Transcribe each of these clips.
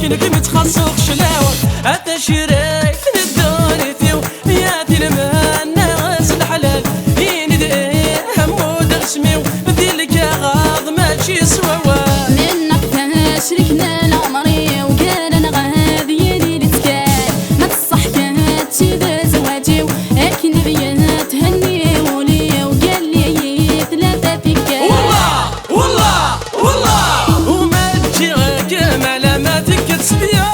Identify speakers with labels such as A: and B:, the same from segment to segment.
A: كنك متخصص شلاوة أتا شريك ندوني ثيو يا تلمان ناس الحلال ينديه همود رسميو ذيلك غاض ماشي سواوا
B: منك تشركنا العمري وقال انا غادي يدي لتكال ما تصحكات شي زواجي اكن بيا تهني ولي وقال لي ثلاثة فكات
A: والله وما تجيك ملاماتك تسبيا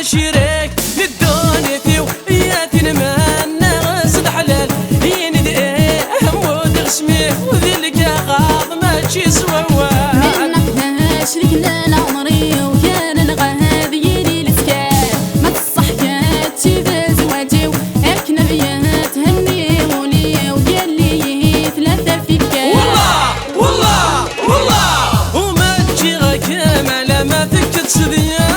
A: شريك للدنيا ثيو يا تنمان ناس الحلال ينديه همود رسمي وذيلك غاض ماشي سواوا
B: منك تشركنا العمري وكان الغادي يدي لتكال ما تصحكات شي زواجي اكن بيا تهني ولي وقال لي ثلاثة فكات
A: والله وما تجيك ملاماتك تسبيا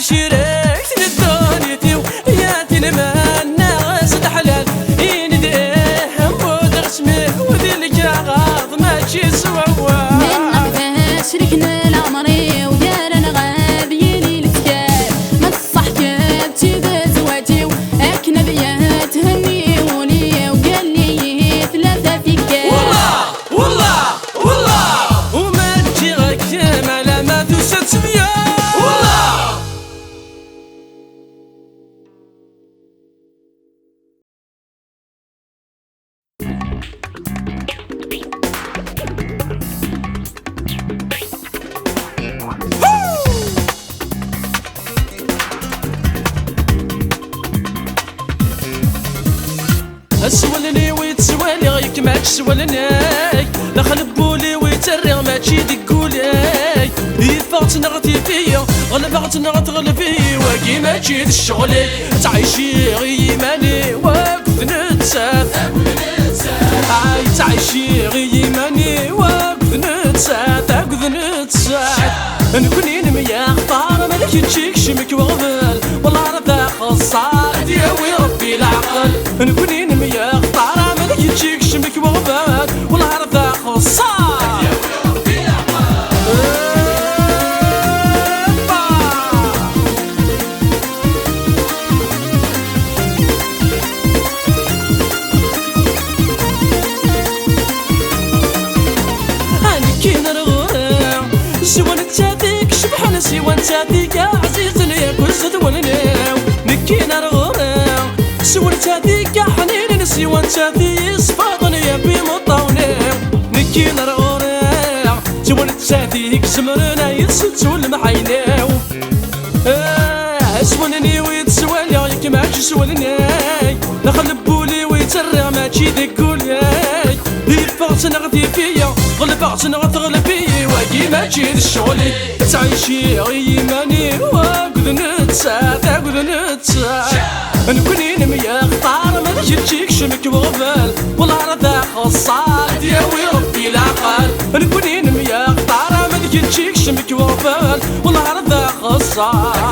A: شريك للدنيا ثيو يا تنمان ناس الحلال ينديه همود رسمي وذيلك غاض ماشي سواوا
B: منك تشركنا العمري وقال انا غادي يدي لتكال ما تصحكات شي زواجي اكن بيا تهني ولي وقال لي ثلاثة فكات
A: والله وما تجيك ملامات وستسمية سولني ويتسوالي غيك ماك سولناي دخل بولي ويترغ ماشي دقولي يفغت نغتي فيا غلبغت نغتغل فيا واقي ماشي الشغلي تعيشي غيماني واقف نتسات عاي تعيشي غيماني واقف نتسات اقف نتسات نكوني نميا اختار مالك تشيك شمك وغفل والله راه خصار دياوي ربي العقل نكوني نميا اختار مالك تشيك شمك وغفل والله راه خصار دياوي ربي العقل سوى نتاتيك عزيزني يا كل زدولناو نكينا رغراو سوى نتاتيك حنين سوى نتاتي صفاضني يا بمطاوناو نكينا رغراو سوى نتاتيك زمرنا يتسلسو المحيناو اسونني ويتسوالي ياك ماكش سوالناي دخل بولي ويترغ ماشي دقولي يفغت نغدي فيا غلبغت نغتغل فيا واقي ماشي الشغلي تعيشي غيماني واقد نتسات اقد نتسات نكوني نميا اختار ما تجيك شمك وغفل والله راه خصار دياوي ربي العقل نكوني نميا اختار ما تجيك شمك وغفل والله راه خصار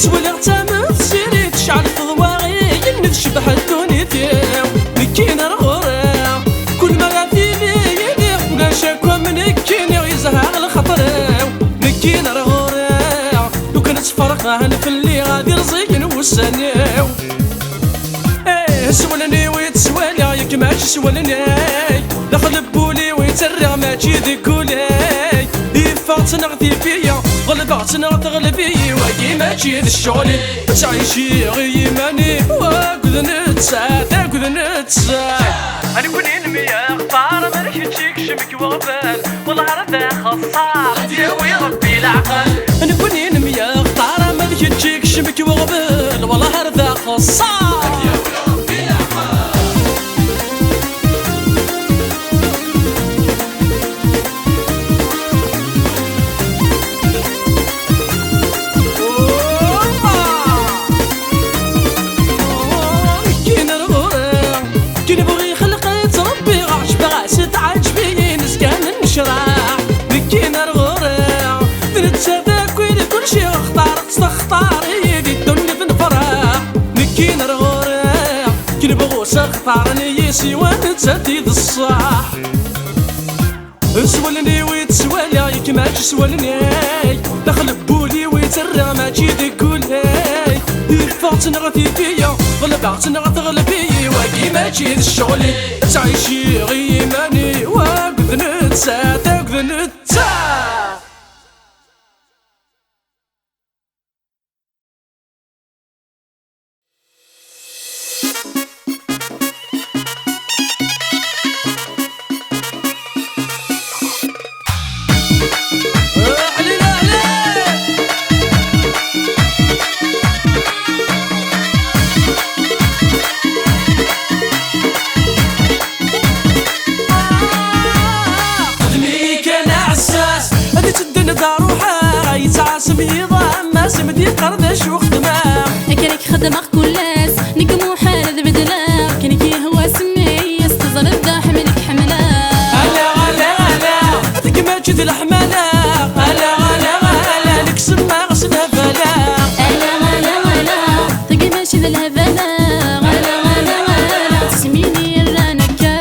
A: تولي غتامن سيري تشعل في ضواغي يني تشبح الدونيتي نكين رغوري كل ما غاديني يدي ولا شاكوى من كيني ويزهق الخطر نكين رغوري لو كانت فرقة نفلي غادي رزقي نوساني سولني ويتسوالي ياك ماشي سولني دخل بولي ويترغ ماشي ذكولي يفاق تنغتي فيا غلبة تنغ فيا واكي ماشي ذي الشغلي تعيشي غي ماني واكد نتساعد اكد نتساعد انا كوني نمية اختار مالك تشيك شمك وغبال والله ردا خصار ديوي ربي العقل انا كوني نمية اختار مالك تشيك شمك وغبال والله ردا خصار اختارني يسي وانتسدي الصح سولني ويتسوالي ياك ماشي سولني دخل بولي ويترى ماشي ذكولي يفاق تنغتي فيا غلبة تنغ فيا واكي ماشي ذي الشغلي تعيشي غي ماني واكد نتساعد اكد نتساعد سمدي قردش وخدمة
B: كانك خدمة كلاس نجمو حالة بدلا كانك هو سمي يستظل الدا حملك حملة
A: هلا هلا هلا هذيك ما تجد الحملة هلا هلا هلا لك سما غسلها فلا
B: هلا هلا هلا تجي ماشي ذا الهبلة هلا هلا هلا تسميني الرانكا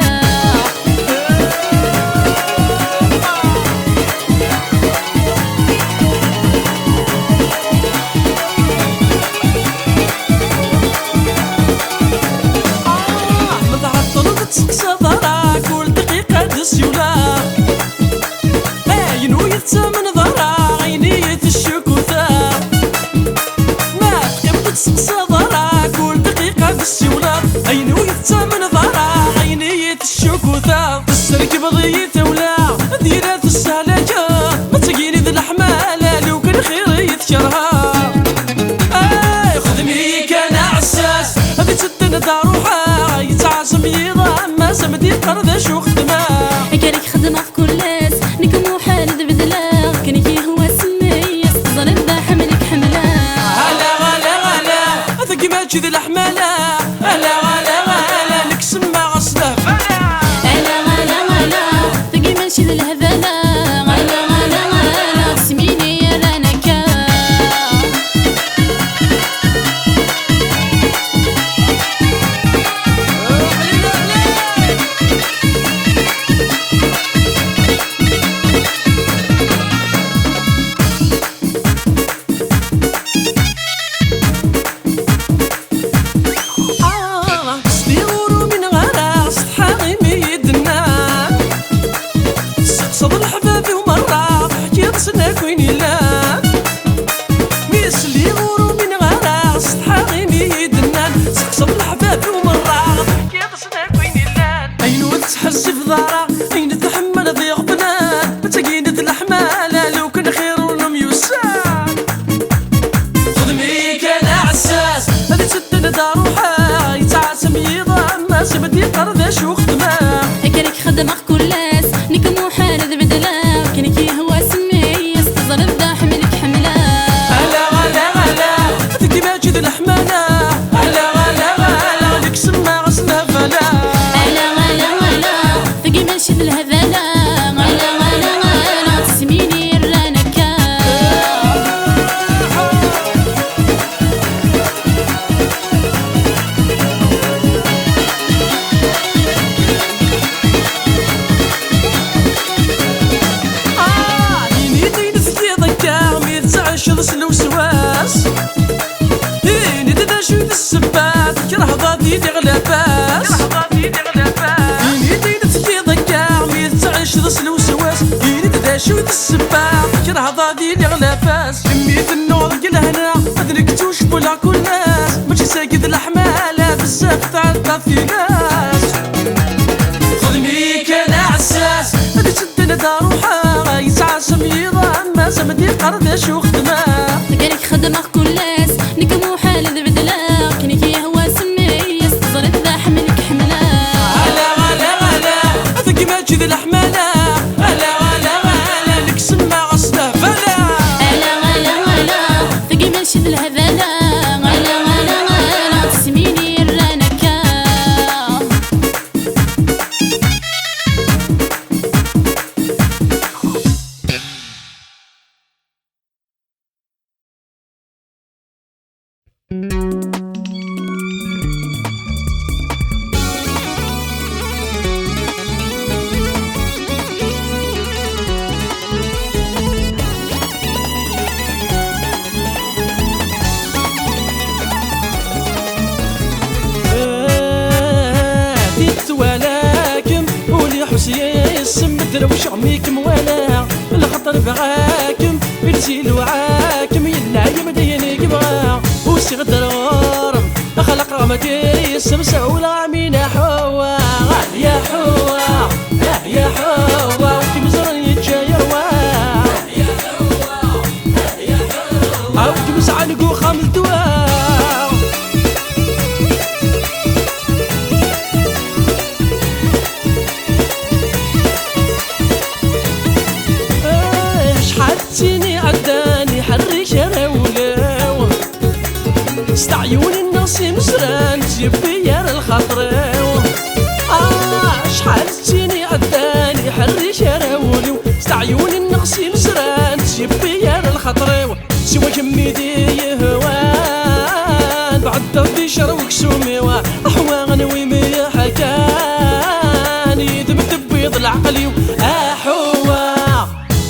A: صدرا كل دقيقة دسيولا عينو يتسامن ضرا عينية الشكوثة ما تقبل صدرا كل دقيقة دسيولا عينو يتسامن ضرا عينية الشكوثة السرك بضية ولا ديرات السهلكة ما تقيني ذي الحمالة لو كان خير يذكرها خدمي كان عساس هذي تدن داروحة يتعاسم يضام سمدي قردش وخدمة
B: كانك خدمة في كل ناس نكمو حالة بدلا كانك هو سمي يستظل الدا حملك حملة
A: هلا هلا هلا هذاك ما تجي ذي الحمالة هلا هلا هلا لك سما غسله فلا
B: هلا هلا هلا تجي ماشي ذي الهبلة هلا هلا هلا تسميني الرانكا
A: صد الحبابي ومرة حكيت سناك وين يلا ميس لي غورو من غراس تحاغيني يدنان صد الحبابي ومرة حكيت سناك وين يلا أين تحس في ضارة أين تحمل ضيق بنان بتقين الحمالة لو كان خير ولم يسان خدمي كان عساس هذي تسدن داروحة يتعاسم يضام ما سمدي قردش وخدمة
B: كانك خدمة كل ناس نكمو حالة بدلا كانك هو سمي يستظل الدا حملك حملة
A: هلا هلا هلا هذيك ما تجي ذي الحمالة هلا هلا هلا لك سما غسلها فلا
B: هلا هلا هلا تجي ماشي ذي الهبلة هلا هلا هلا تسميني الرانكا
A: ضس الوسواس إني داشو ذا السبات كره ضادي دي غلاباس إني دينت في ضكاع ميت تعيش ضس الوسواس إني داشو ذا السبات كره ضادي دي غلاباس ميت النور قلهنا مدركتوش بلا كل ناس ماشي ساقد الحمالة بزاف تعدى في ناس خدمي كان عساس هادي تدنا دار وحا يتعاسم يضام ما زمدي قرداش وخدمه
B: قالك خدمة كل ناس نكمو حال ذبدلا كنيك يهوى سميس صرت ذا حملك حملا
A: هلا ثقي ما تجي ذي الحمالة هلا لك سما غصبه فلا
B: هلا ثقي ماشي ذي الهذالا هلا تسميني الرانكا
A: يسم دروش عميكم ولا الخطر بغاكم يرسيل وعاكم ينعيم ديني قبغا وسي غدر غورم خلق رمتي يسم سعولا من حوا يا حوا يا حوا وكم زرن يتجاير يا حوا يا حوا وكم سعنقو خامل دواء سيني عداني حريش راولاو استعيون الناس مسران تجيب ديار الخطراو شحال سيني عداني حريش راولو استعيون الناس مسران تجيب ديار الخطراو سوا جميدي يهوان بعد ضدي شروك سوميوا احوان ويمي حكان يدبدب بيض العقلي احوا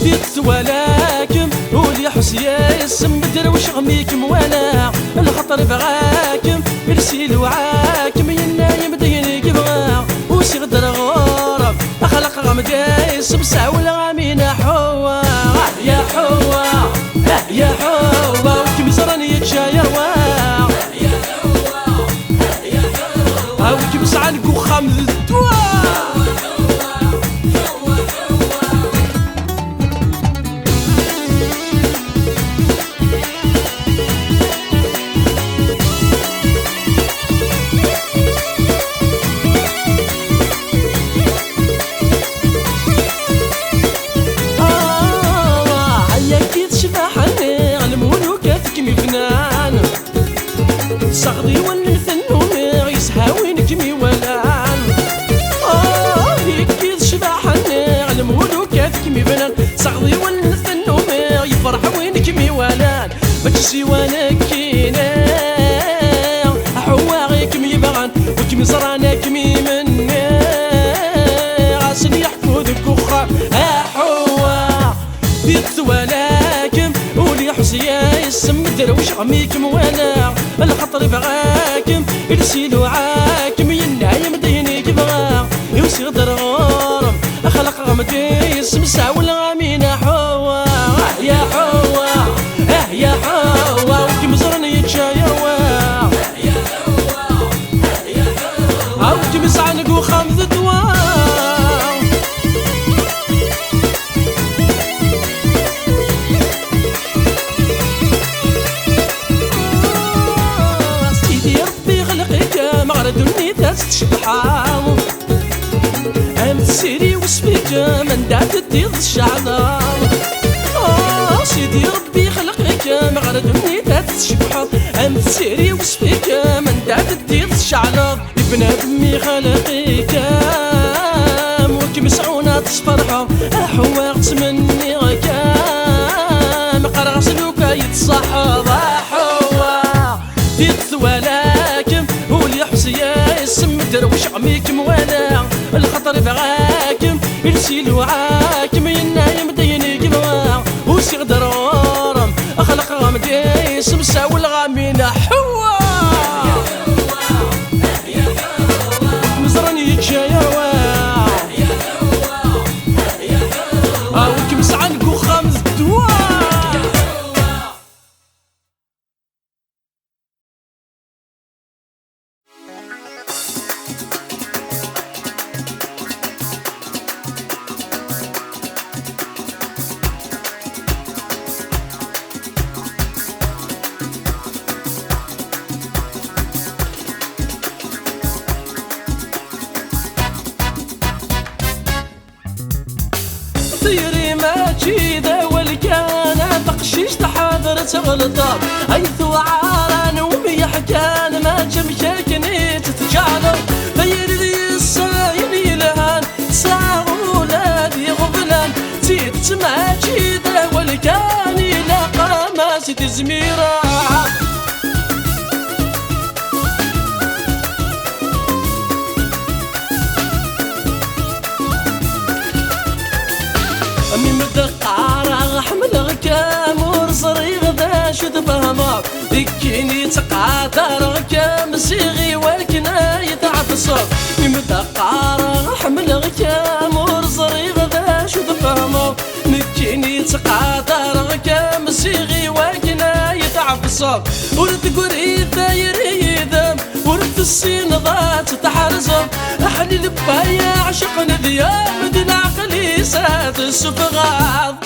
A: ديت ولكن ولي حسيا يسم دروش غميكم ولا الخطر بغاكم يرسيل وعاكم ينايم ديني قبغا وسي غدر غورب اخلق غمدا يسم سعولا غامين حوا يا حوا يا حوا وكم زراني يتجاير يا حوا يا حوا وكم سعنقو خامل الدواء صغدي ونثنو يسهاوين كمي ولان هيك شباحني على مولوكات كمي بنان صغدي ونثنو يفرح وين كمي ولان بتسي وانا كينا حواغي كمي بغان وكمي زرانا كمي مني غاسن يحكو ذك وخا حوا ديت ولكن ولي حسيا يسم دروش عميكم ولا الخطر بغاكم يرسيل وعاكم ينعيم ديني قبغا يوسي غدر غورم خلق غمدي يسم سعولا غامين حوا يا حوا يا حوا وكم زرني يتجاير يا حوا يا حوا وكم سعنقو خامذ دواء دني تشبحام سيري وسبيك من دات الديض الشعلام سيدي ربي خلقك مغردني تشبحام سيري وسبيك من دات الديض الشعلام ابن ادمي خلقك وكم سعونا تصفرحام حواغت مني غكام قرغس لوكا يتصحب حوا ديت ولكن ولي حسيا يسم دروش عميكم ولا الخطر بغاكم يرسيل وعاكم ينايم ديني قبغا وسي غدر غورم اخلق تغلطات أيث وعاران ومي حكان ما جمشاكني تتجعلو غير ذي الصاين يلهان ساعة ولادي غبلان زيد تماجي ذا والكاني لاقا ما سيد زميرة أمي مدقارة حمل كامور صريغ ذا شد فهمار ذكيني تقادر كام سيغي والكنا يتعب الصوت أمي مدقارة حمل كامور صريغ ذا شد فهمار ذكيني تقادر كام سيغي والكنا يتعب الصوت ورد قريد يريدم ورد السين ضات تحرزم أحلي لبايا عشقنا ذيام دي العقلي سات السفغاض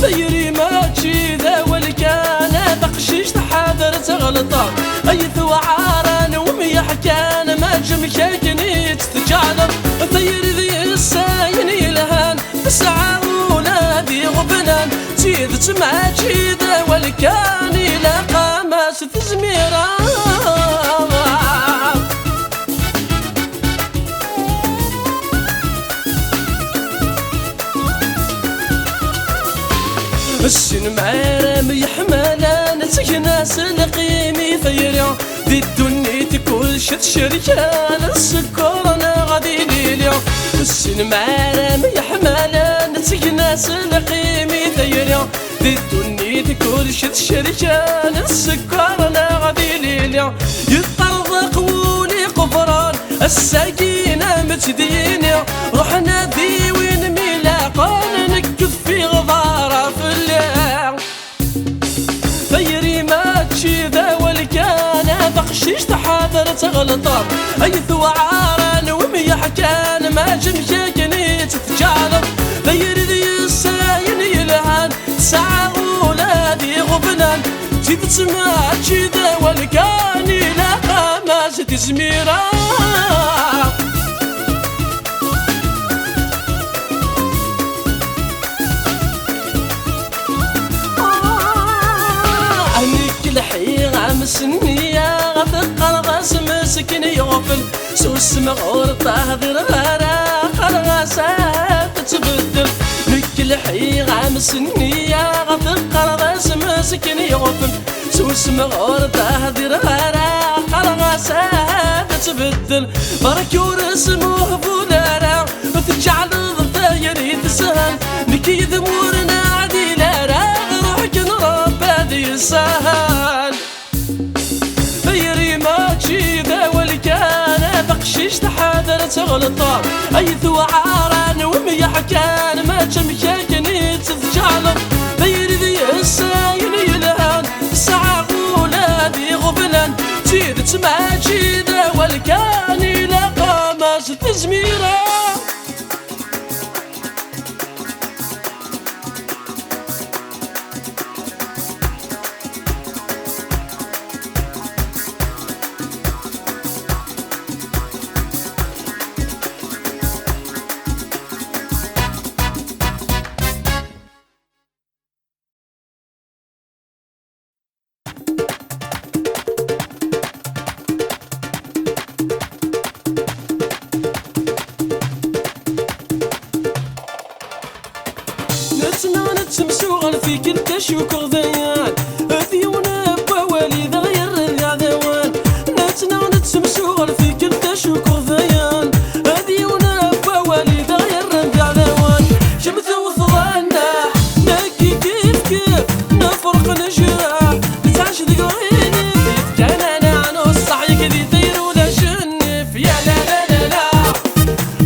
A: ثيري ما تشي ذا والكان بقشيش تحاذر تغلطان أيث وعاران ومي حكان ما جمشاكني تتجعلم ثيري ذي الساين يلهان تسعى ولادي غبنان تيذ تماشي ذا والكان لاقا ما ستزميران السن معرم يحملان تكناس القيمي ثيريا ذي الدنيا كل شت شركان السكر انا غادي ليليا السن معرم يحملان تكناس القيمي ثيريا ذي الدنيا كل شت شركان السكر انا غادي ليليا يطرق ولي قفران السكينة متدينيا روحنا ذي وين ميلاقان نكث في غضارة في الليل ثيري ما تشي ذا والكان بقشيش تحاذر تغلطان أيث وعاران ومي حكان ما جمشاكني تتجعلم ثيري ذي الساين يلهان ساعة ولادي غبنان تيذ ما تشي ذا والكان لاقا ما ست زميرة الحين عمسني غثق الغاس مسكن يغفل سوس مغور طاهر غارا خرغاسات تبدل لك الحين عمسني غثق الغاس مسكن يغفل سوس مغور طاهر غارا خرغاسات تبدل برك ورسموه فولارا وتجعل الضفاير يتسهل نكي ذمورنا عديلا روحك نرب هذه السهل ثيري ما تشي ذا والكان بقشيش تحاذر تغلطان أيث وعاران ومي حكان ما جمشاكني تتجعلم ثيري ذي الساين يلهان ساعة ولادي غبلان تيذ تماجي ذا والكان لاقا ما ست زميرة نتمسوغل في كل كشوك غذيان ذيونا بوالي ذا غير العذوان نتمسوغل في كل كشوك غذيان ذيونا بوالي ذا غير العذوان شمث وثضانا نكي كيف كيف نفرق نجراح نتعش ذي غيني كان انا عنو الصحيك ذي طير ولا شنف يا لا لا لا لا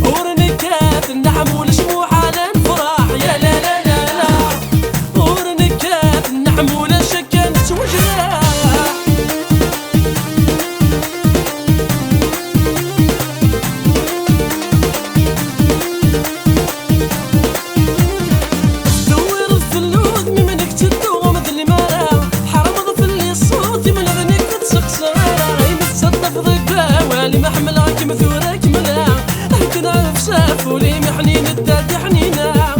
A: ورنكات النعم والشموع على الفرح يا لا لا حمولة شكلت وجراح دور الثلوث ممنك تدوم مثل ما راه حرام ضفلي الصوت من اذنك تسقسر غيب تصدف ضيقا والي محملك مثورك ملا هكذا بساف ولي محنين الداد حنينا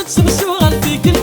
A: نتسمسوغل في كل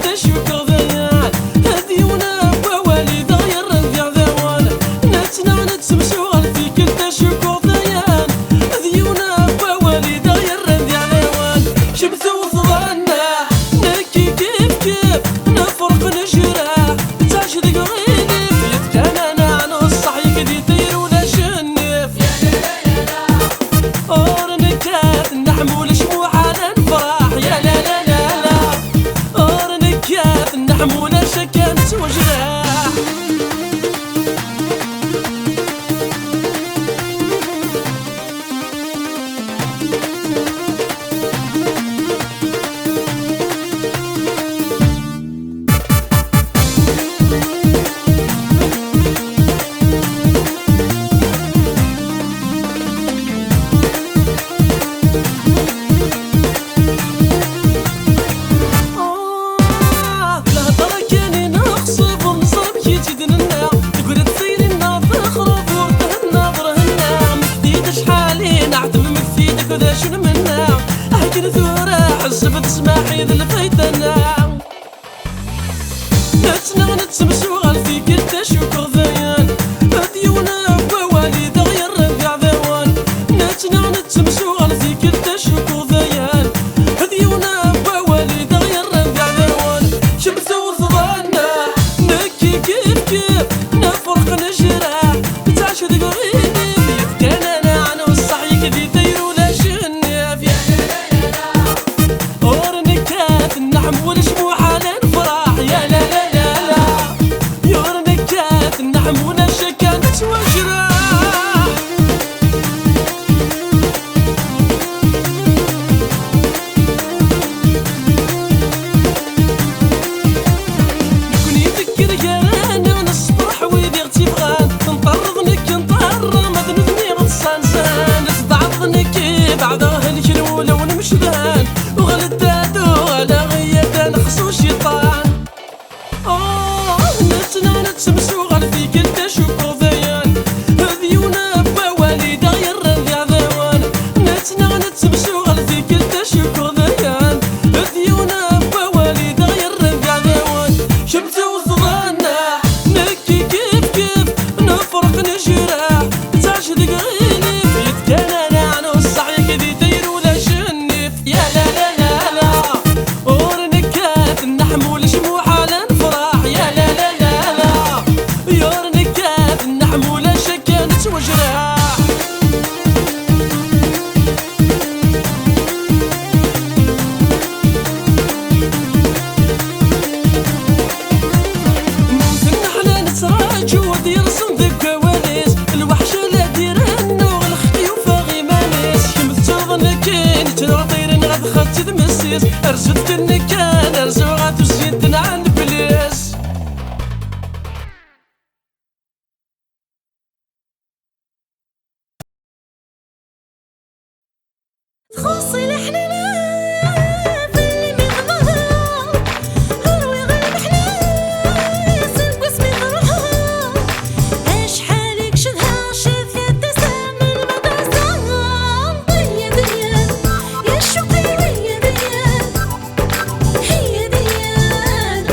A: نتسمسو غالفي كنت شكر ذيان ديونا بوالي دغير ربيع ذوان نتنا نتسمسو غالفي كنت شكر ذيان ديونا بوالي دغير ربيع ذوان شمسو ظلنا نكي كيف كيف نفرق نجرح تعش دقيقي كان انا عنو الصحيح ذي ديرو لا شنف يا لا لا لا ورنكات النحم والشموع على الفرح يا لا لا لا لا يورنكات النحم ونشا كانت وجراح كون يذكر يا انا نصبح ويدي غتي بغان تنطردنك نطر ما ذنبني غتصانسان تبعضنك بعضها الكلولة ونمشبان وغلدادو على غيادان خصو شيطان نتنا نتسمسو غالفي كنت شكر ذيان ديونا بوالي دغير ربيع ذوان نتنا نتسمسو غالفي كنت شكر ذيان ديونا بوالي دغير ربيع ذوان شمسو وصغانا نكي كيف كيف نفرق نجرح تعش دقيقي فيت كان انا عنو الصحيح ذي ديرو لا شنف يا لا لا لا لا ورنكات النحم والشموع على الفرح يا لا لا لا لا يورنكات النحم ولا شكانت وجراح ممكن نحنا نتراجو ودير صندوق كواليس الوحشة لا دير النوغ الخطي وفاغي مانيس شمت تظنكين تروح طيرين غاد خدت تمسيس ارزدت النكان ارزو غاد وزيدنا عند بليس
B: تخصي الحنانة في اللي بيغضبها هروي غير محناس باسمي غروحها اش حالك شدها شافية تسام المدرسة ضيا ديان يا شوقي ويا ديان هي ديان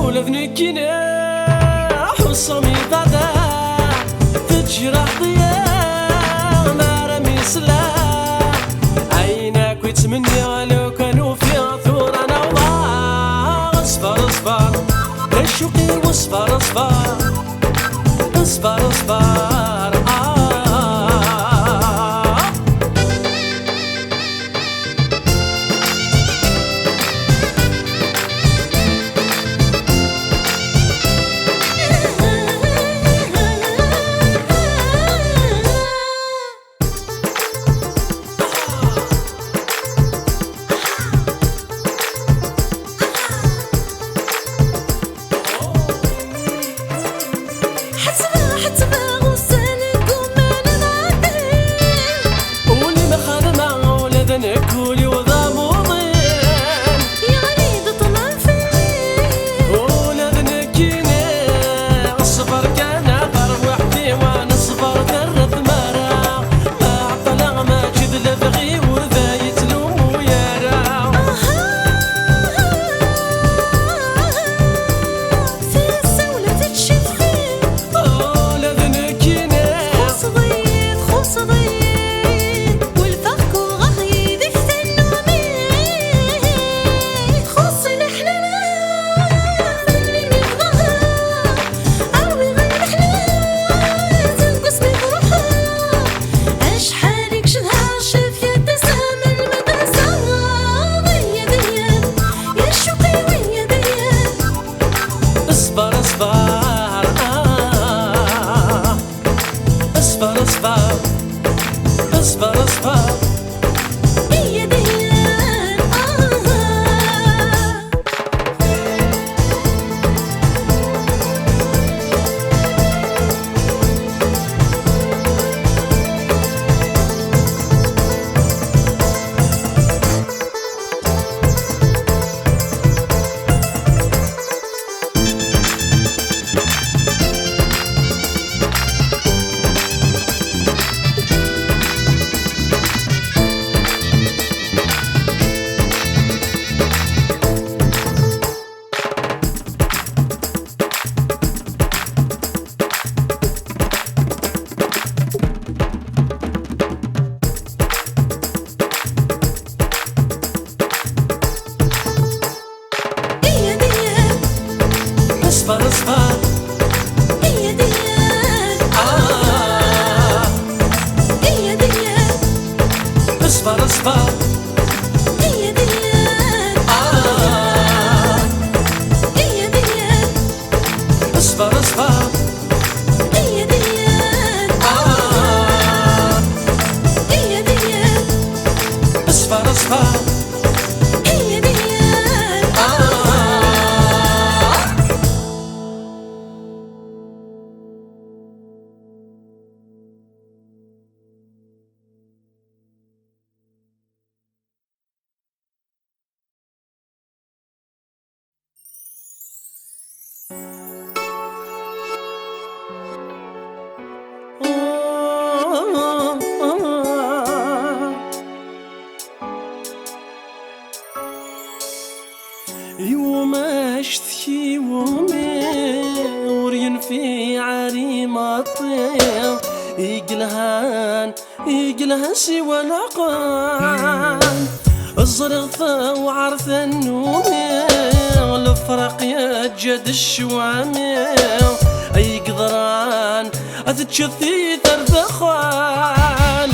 A: ولا ذنكي ناح والصمي ضعدا تجرح ضياء ما رمي سلاح عينك ويتمنى لو كانوا فيها ثور انا والله اصفر اصفر الشوقي واصفر اصفر اصفر اصفر
B: حتما غسالك وما نعدي
A: قولي ما خدمة ولا ذنك قولي وذا مضين
B: يا غريب طلع فيني
A: ولا ذنكينا الصبر كان غرب وحدي وانا الصبر درت مرا ما عطلع ما جد لبغي وذا يتلوم ويرى
B: في السولة تتشفي
A: ولا ذنكينا
B: خص ضيق والفرق وغيد يفتنوا
A: اصفر
B: هي ديال هي ديال
A: اصفر اصفر
B: هي ديال هي ديال
A: اصفر اصفر
B: هي ديال
A: يوم اشتكي يومي ورين في عري مطير يقلهان سوى العقان الزرغفة وعرث النومي الفرق يجد الشوامي اي قدران اتشثي ثرثخان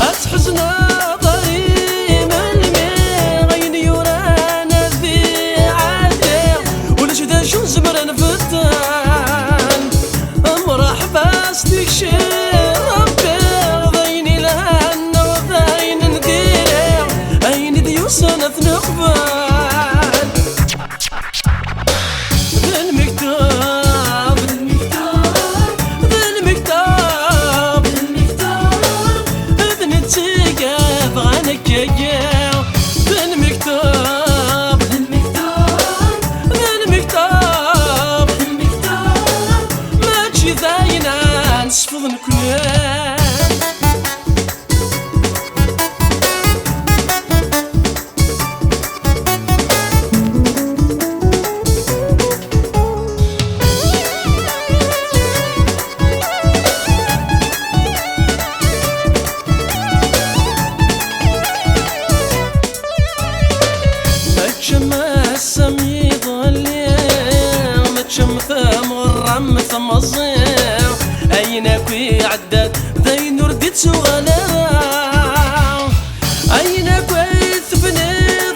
A: اتحزنا ضريم المي يورانا في عادي ولجدا شو زمران فتان مرحبا استكشير ربي ضيني لهنا وضاين ندير اين ديوسنا ثنقبان ذا المكتاب ذا نتيقف عنك يا ذا المكتاب ما تجي ذاينا نسفض نكون السمي ظلي متشم ثم غرم ثم الظير اينك عدد ذين ردت سغلا اينك ثبني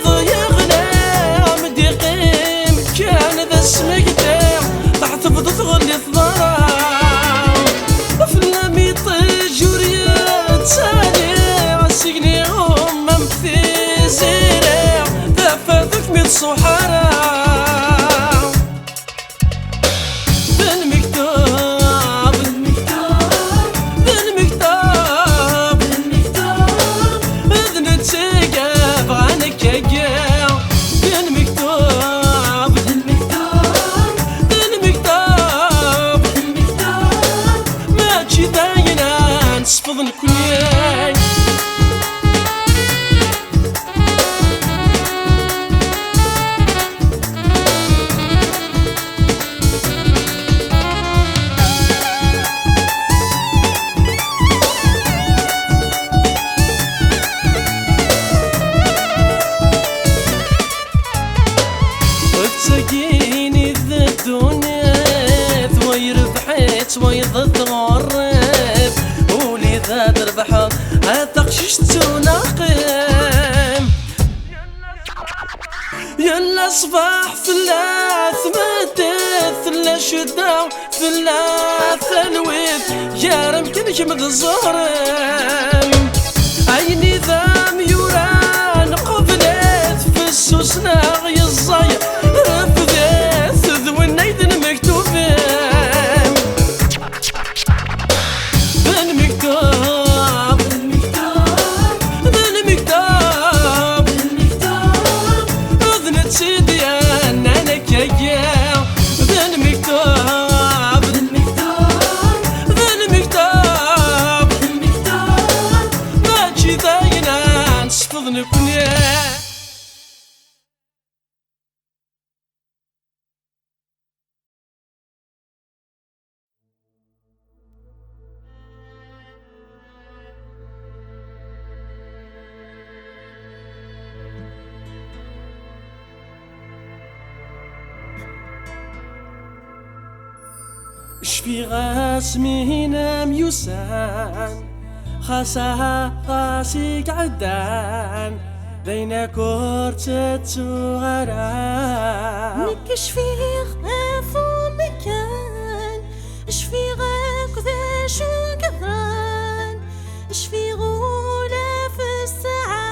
A: ضيغنا مدي قيم كان ذا السمكتير تحت فض تغلي الضرا فلامي طجوريات سالي سجني غمم في زيري ثفاثك من صحراء ذا المكتاب إذ نتسقف عنك يا ذا المكتاب ما تجي داينا نسفض الكل تسقيني ذا الدنيا ثوي ربحت ثوي ضد غرب ولي ذا ربحت اتقششت وناقم يلا صباح ثلاث مدث ثلا شدا ثلاث الويد يا رمكن جمد الزهرم عيني ذا ميوران قبلت في السوسنا غي الزاير رفذت ذو النيدن مكتوبين ذا المكتاب اذن تسيدي انا كيا ذا المكتاب ما تجي ذاينا نسفض نكون شفي غاسمي هنا ميوسان خاصها خاسيك عدان دينا كورتتو غرام
B: نكش فيه غافو مكان اش في غاك ذا شو كثران اش في غولا في الساعة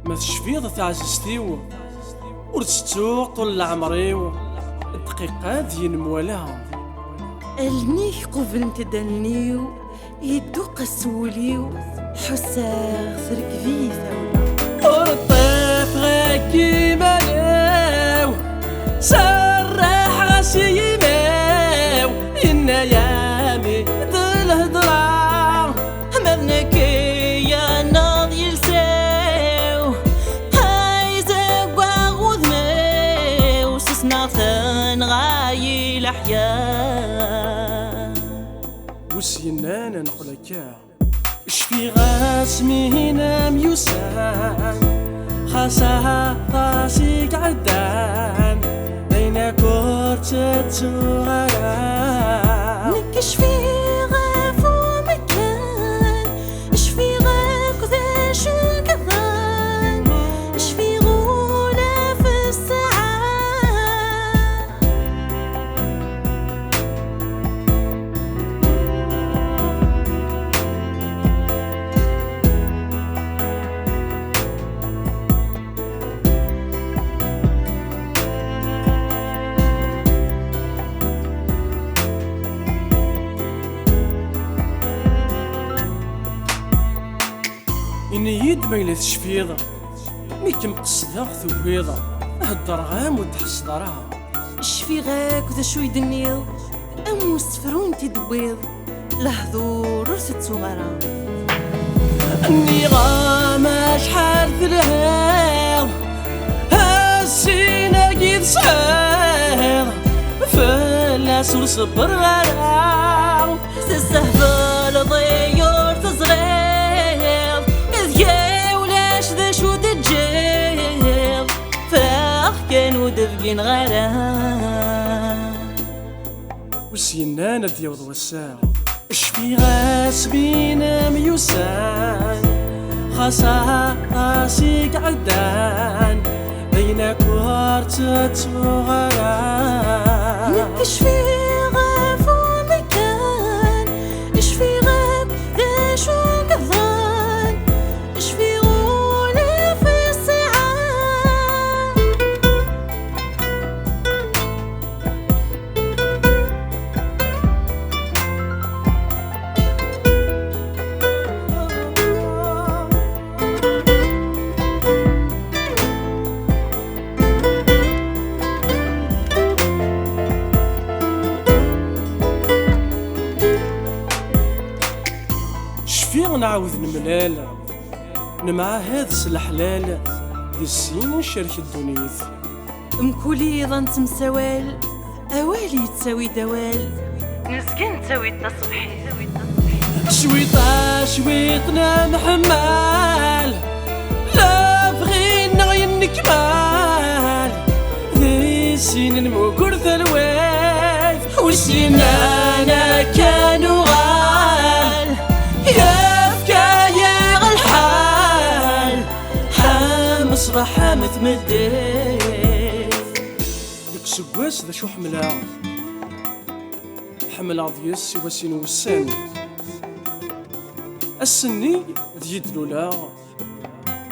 A: ما تشفيض تعززتيو ورستو طول عمريو الدقيقة ديال موالها
B: النيك قبل نتدنيو يدو قسوليو حساغ ثركبي ثولا
A: ورطيف غاكي مالاو سرح غاسي ماو إنا يامي دل هدرا
B: مذنك يا ناض يلساو هاي زقوا غذماو سسنا ثان غاي الأحياء
A: وسينانا نقولك شفي غاسمي هنا ميوسان خاصها خاسيك عدان بين كورتتو غرام
B: نكش في غافو مكان اش في غاك ذا شو كثان اش في غولا في الساعة
A: إني يد ما إلا تشفيضة ميك مقصدة ثويضة هدر غام وتحس ضرها
B: اش في غاك ذا شو يدنيض ام سفرون تدبيض لهذور ورثت غرام
A: أني غاما شحال في الهيض هالسينا قيد صعيض فلاس وصبر غرام
B: تستهبل ضيور تصغير إذ ولاش ذا شو تجيب فاخ كانوا دفقين غرام
A: وسينانا ديوض والساعة شفي غاسبين ميوسان خاصها خاسيك عدان بينك ورتتو غرام
B: نكش في غافو مكان اش في غاب ذا شو كثران اش في غولة في الساعة
A: شفي نعاود نملال نمعاهد الحلال دي السين نشارك الدنيث
B: مكولي ظن تمسوال اوالي تساوي دوال نسكن تساوي تصبحي
A: شويطة شويطنا محمال لا بغينا ينكمال ذي سين الموكور ثلواث وسنانا كانوا غال يا الحال مصباح متمديث ديك سواس ذا شو حملها ضيس وسين وسان السني ديال دولا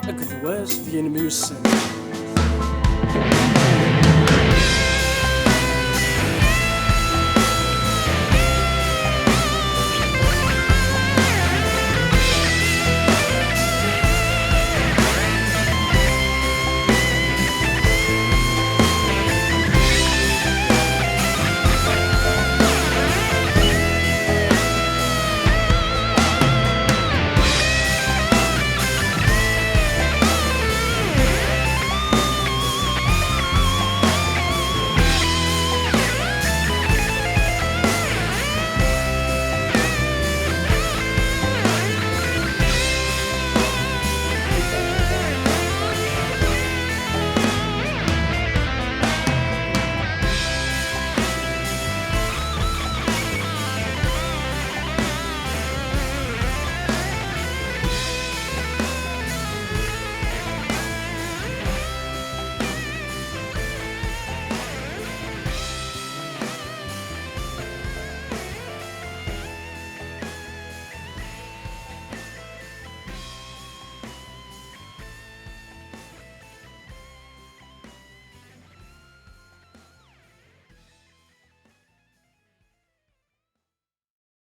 A: اكذواس ديال ميوسان